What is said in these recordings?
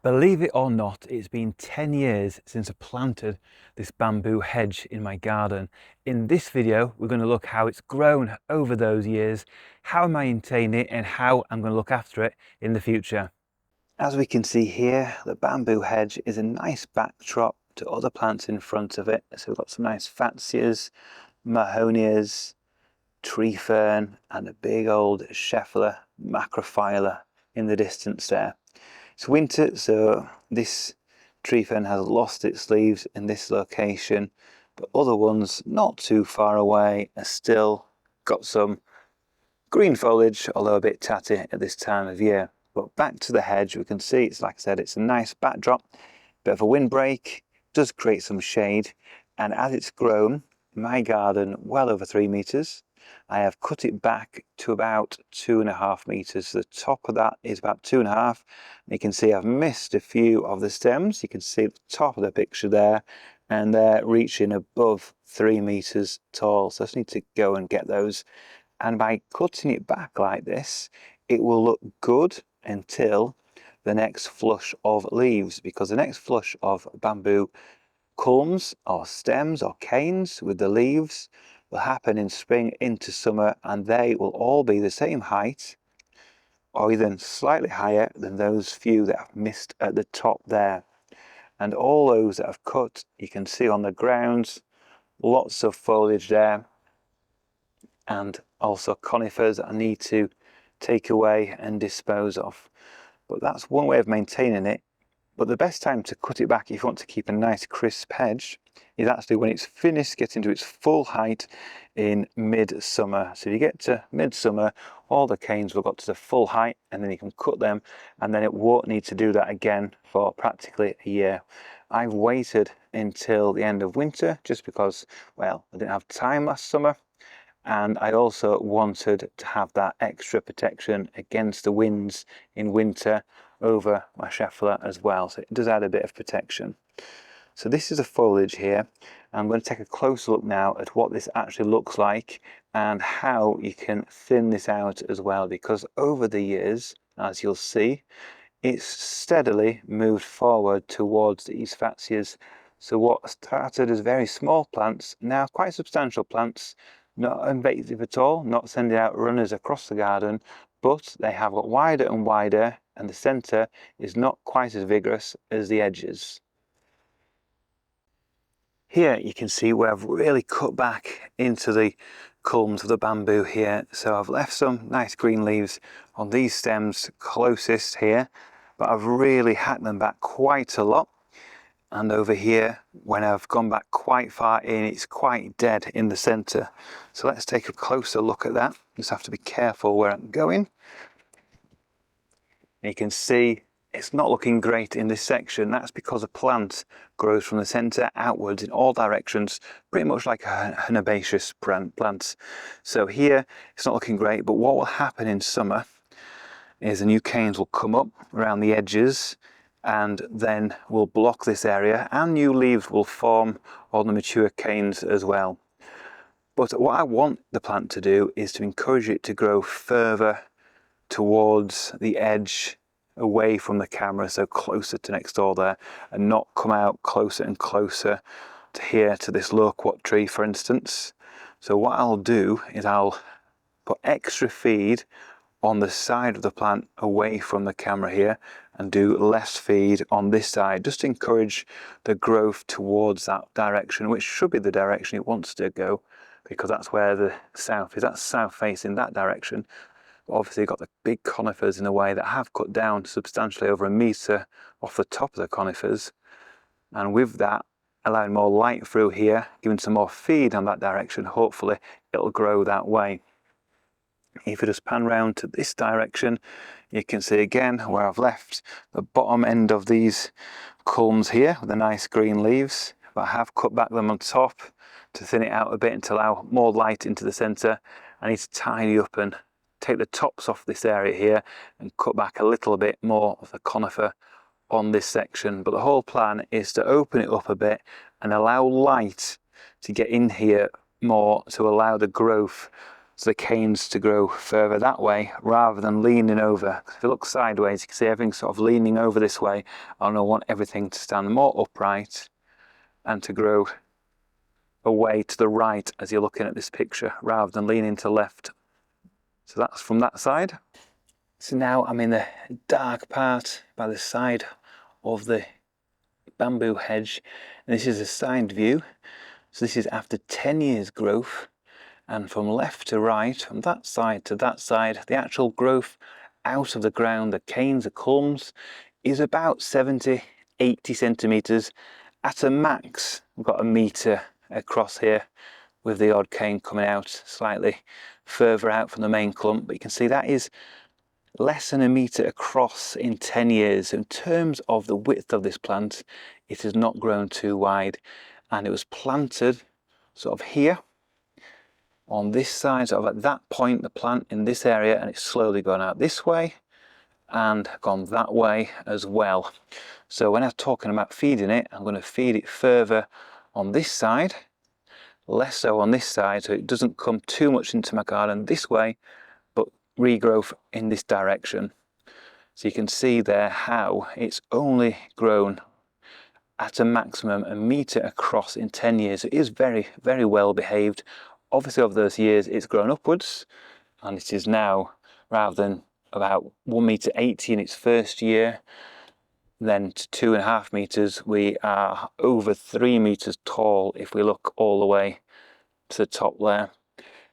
Believe it or not, it's been 10 years since I planted this bamboo hedge in my garden. In this video, we're going to look how it's grown over those years, how I maintain it, and how I'm going to look after it in the future. As we can see here, the bamboo hedge is a nice backdrop to other plants in front of it. So we've got some nice Fatsias, Mahonias, tree fern, and a big old Scheffler macrophylla in the distance there. It's winter, so this tree fern has lost its leaves in this location, but other ones not too far away are still got some green foliage, although a bit tatty at this time of year. But back to the hedge, we can see it's, like I said, it's a nice backdrop, bit of a windbreak, does create some shade, and as it's grown in my garden well over 3 meters, I have cut it back to about 2.5 meters. The top of that is about 2.5. You can see I've missed a few of the stems. You can see the top of the picture there, and they're reaching above 3 meters tall. So I just need to go and get those. And by cutting it back like this, it will look good until the next flush of leaves, because the next flush of bamboo culms or stems or canes with the leaves will happen in spring into summer, and they will all be the same height or even slightly higher than those few that I've missed at the top there. And all those that I've cut, you can see on the ground, lots of foliage there, and also conifers that I need to take away and dispose of. But that's one way of maintaining it. But the best time to cut it back if you want to keep a nice crisp hedge is actually when it's finished getting to its full height in midsummer. So if you get to midsummer, all the canes will have got to the full height, and then you can cut them, and then it won't need to do that again for practically a year. I've waited until the end of winter just because, well, I didn't have time last summer, and I also wanted to have that extra protection against the winds in winter over my Scheffler as well, so it does add a bit of protection. So this is the foliage here. I'm going to take a closer look now at what this actually looks like and how you can thin this out as well, because over the years, as you'll see, it's steadily moved forward towards these Fatsias. So what started as very small plants, now quite substantial plants, not invasive at all, not sending out runners across the garden, but they have got wider and wider, and the centre is not quite as vigorous as the edges. Here you can see where I've really cut back into the culms of the bamboo here. So I've left some nice green leaves on these stems closest here, but I've really hacked them back quite a lot. And over here, when I've gone back quite far in, it's quite dead in the centre. So let's take a closer look at that. Just have to be careful where I'm going. And you can see it's not looking great in this section. That's because a plant grows from the centre outwards in all directions, pretty much like a herbaceous plant. So here it's not looking great, but what will happen in summer is the new canes will come up around the edges and then will block this area, and new leaves will form on the mature canes as well. But what I want the plant to do is to encourage it to grow further towards the edge, away from the camera, so closer to next door there, and not come out closer and closer to here, to this loquat tree for instance. So what I'll do is I'll put extra feed on the side of the plant away from the camera here, and do less feed on this side, just to encourage the growth towards that direction, which should be the direction it wants to go, because that's where the south is. That's south facing that direction. Obviously you've got the big conifers in the way that have cut down substantially over 1 meter off the top of the conifers, and with that allowing more light through here, giving some more feed on that direction, hopefully it'll grow that way. If you just pan round to this direction, you can see again where I've left the bottom end of these culms here with the nice green leaves, but I have cut back them on top to thin it out a bit and to allow more light into the centre. I need to tidy up and take the tops off this area here and cut back a little bit more of the conifer on this section. But the whole plan is to open it up a bit and allow light to get in here more, to allow the growth so the canes to grow further that way rather than leaning over. If you look sideways, you can see everything sort of leaning over this way, and I want everything to stand more upright and to grow away to the right as you're looking at this picture rather than leaning to the left. So that's from that side. So now I'm in the dark part by the side of the bamboo hedge, and this is a side view. So this is after 10 years growth, and from left to right, from that side to that side, the actual growth out of the ground, the canes, the culms, is about 70-80 centimeters at a max. We've got a meter across here with the odd cane coming out slightly further out from the main clump, but you can see that is less than a meter across in 10 years. In terms of the width of this plant, it has not grown too wide, and it was planted sort of here on this side, sort of at that point, the plant in this area, and it's slowly gone out this way and gone that way as well. So when I'm talking about feeding it, I'm going to feed it further on this side, less so on this side, so it doesn't come too much into my garden this way, but regrowth in this direction. So you can see there how it's only grown at a maximum a meter across in 10 years. It is very, very well behaved. Obviously over those years it's grown upwards, and it is now, rather than about 1.80 meters in its first year, then to 2.5 meters, we are over 3 meters tall if we look all the way to the top there.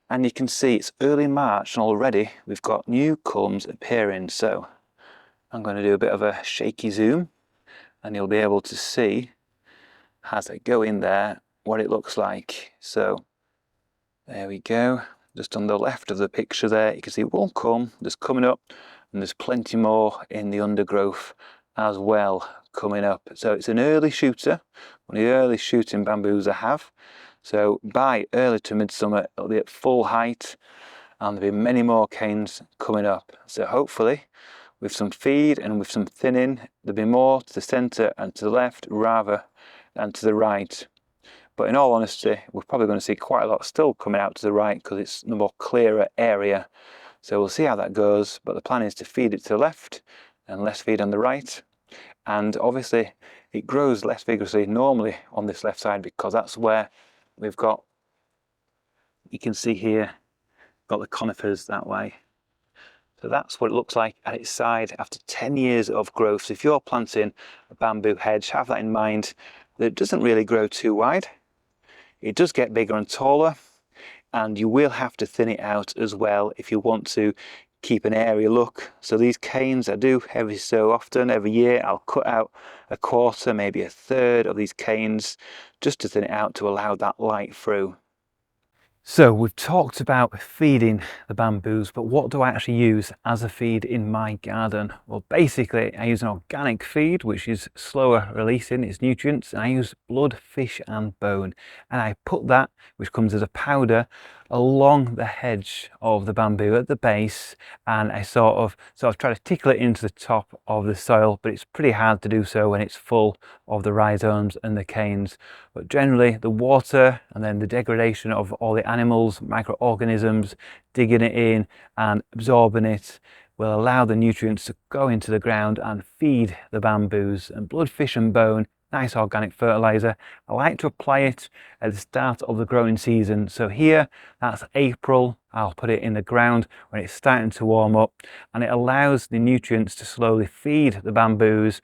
And you can see it's early March and already we've got new culms appearing. So I'm going to do a bit of a shaky zoom, and you'll be able to see as I go in there what it looks like. So there we go, just on the left of the picture there, you can see one culm just coming up, and there's plenty more in the undergrowth as well coming up. So it's an early shooter, one of the early shooting bamboos I have. So by early to midsummer it'll be at full height, and there'll be many more canes coming up. So hopefully with some feed and with some thinning, there'll be more to the centre and to the left rather than to the right. But in all honesty, we're probably going to see quite a lot still coming out to the right because it's the more clearer area. So we'll see how that goes, but the plan is to feed it to the left and less feed on the right. And obviously it grows less vigorously normally on this left side because that's where we've got, you can see here, got the conifers that way. So that's what it looks like at its side after 10 years of growth. So if you're planting a bamboo hedge, have that in mind, that it doesn't really grow too wide. It does get bigger and taller, and you will have to thin it out as well if you want to keep an airy look. So these canes, I do every so often, every year, I'll cut out a quarter, maybe a third of these canes just to thin it out to allow that light through. So we've talked about feeding the bamboos, but what do I actually use as a feed in my garden? Well, basically I use an organic feed which is slower releasing its nutrients, and I use blood, fish and bone, and I put that, which comes as a powder, along the hedge of the bamboo at the base, and I sort of try to tickle it into the top of the soil, but it's pretty hard to do so when it's full of the rhizomes and the canes. But generally the water and then the degradation of all the animals, microorganisms, digging it in and absorbing it will allow the nutrients to go into the ground and feed the bamboos. And blood, fish and bone, nice organic fertilizer. I like to apply it at the start of the growing season. So here, that's April. I'll put it in the ground when it's starting to warm up, and it allows the nutrients to slowly feed the bamboos,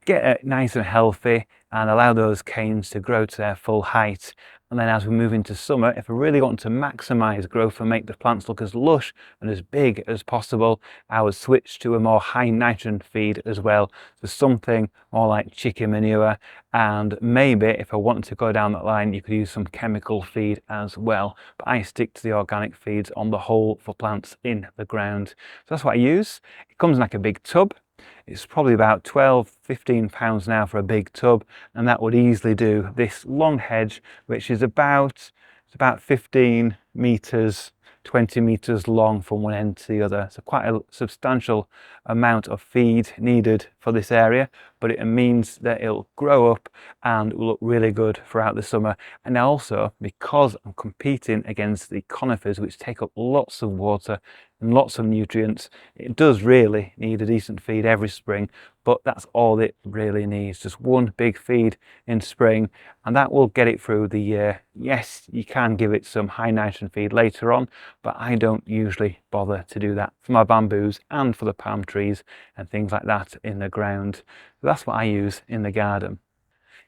get it nice and healthy, and allow those canes to grow to their full height. And then as we move into summer, if I really want to maximize growth and make the plants look as lush and as big as possible, I would switch to a more high nitrogen feed as well. So something more like chicken manure, and maybe if I want to go down that line, you could use some chemical feed as well. But I stick to the organic feeds on the whole for plants in the ground. So that's what I use. It comes in like a big tub. It's probably about 12-15 pounds now for a big tub, and that would easily do this long hedge, which is about 15 meters, 20 meters long from one end to the other. So quite a substantial amount of feed needed for this area, but it means that it'll grow up and will look really good throughout the summer. And also, because I'm competing against the conifers, which take up lots of water and lots of nutrients, it does really need a decent feed every spring, but that's all it really needs, just one big feed in spring, and that will get it through the year. Yes, you can give it some high nitrogen feed later on, but I don't usually bother to do that for my bamboos and for the palm trees and things like that in the ground. So that's what I use in the garden.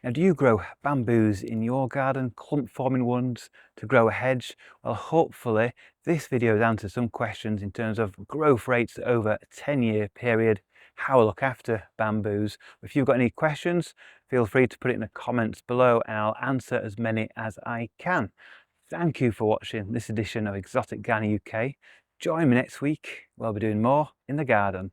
Now, do you grow bamboos in your garden, clump forming ones to grow a hedge? Well, hopefully this video has answered some questions in terms of growth rates over a 10-year period, how I look after bamboos. If you've got any questions, feel free to put it in the comments below and I'll answer as many as I can. Thank you for watching this edition of Exotic Gardening UK. Join me next week, where I'll be doing more in the garden.